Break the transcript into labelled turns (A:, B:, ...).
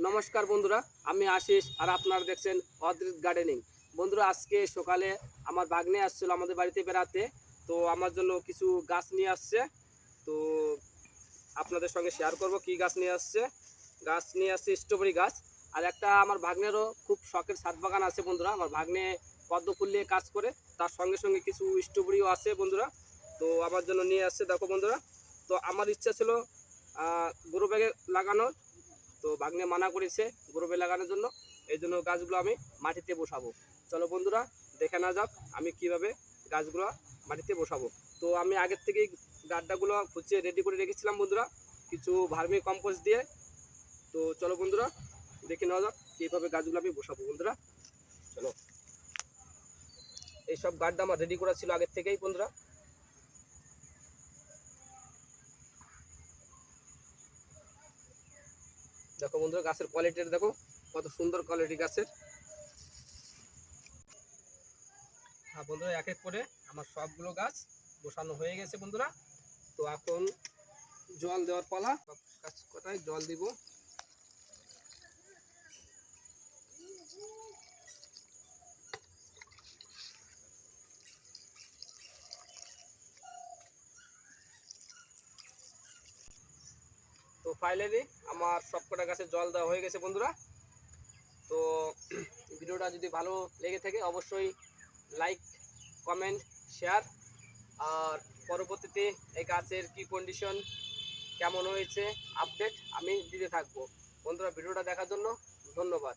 A: নমস্কার বন্ধুরা, আমি আশিস আর আপনারা দেখছেন অদ্রিত গার্ডেনিং। বন্ধুরা, আজকে সকালে আমার ভাগ্নে আসছিল আমাদের বাড়িতে বেড়াতে। তো আমার জন্য কিছু গাছ নিয়ে আসছে। তো আপনাদের সঙ্গে শেয়ার করব কি গাছ নিয়ে আসছে। গাছ নিয়ে আসছে স্ট্রবেরি গাছ। আর একটা আমার ভাগ্নেরও খুব শখের ছাদ বাগান আছে বন্ধুরা। আমার ভাগ্নে পদ্ম ফুল নিয়ে কাজ করে, তার সঙ্গে সঙ্গে কিছু স্ট্রবেরিও আছে বন্ধুরা। তো আমার জন্য নিয়ে আসছে, দেখো বন্ধুরা। তো আমার ইচ্ছা ছিল গ্রো ব্যাগে লাগানোর। তো ভাগ্নে মানা করেছে গ্রোবে লাগানোর জন্য, এই জন্য গাছগুলো আমি মাটিতে বসাবো। চলো বন্ধুরা, দেখে না যাক আমি কিভাবে গাছগুলো মাটিতে বসাবো। তো আমি আগের থেকেই গাড্ডাগুলো খুঁচিয়ে রেডি করে রেখেছিলাম বন্ধুরা, কিছু ভার্মি কম্পোস্ট দিয়ে। তো চলো বন্ধুরা, দেখে নেওয়া যাক কীভাবে গাছগুলো আমি বসাবো বন্ধুরা। চলো, এইসব গাড্ডা আমার রেডি করা ছিল আগের থেকেই বন্ধুরা। দেখো বন্ধুরা, গাছের কোয়ালিটিটা দেখো, কত সুন্দর কোয়ালিটি গাছের। হ্যাঁ বন্ধুরা, এক এক করে আমার সবগুলো গাছ বসানো হয়ে গেছে বন্ধুরা। তো এখন জল দেওয়ার পালা। সব গাছ কটায় জল দিব। তো ফাইনালি আমার সবকটা গাছে জল দেওয়া হয়ে গেছে বন্ধুরা। তো ভিডিওটা যদি ভালো লেগে থাকে অবশ্যই লাইক, কমেন্ট, শেয়ার। আর পরবর্তীতে এই গাছের কি কন্ডিশন, কেমন হয়েছে আপডেট আমি দিতে থাকবো। বন্ধুরা, ভিডিওটা দেখার জন্য ধন্যবাদ।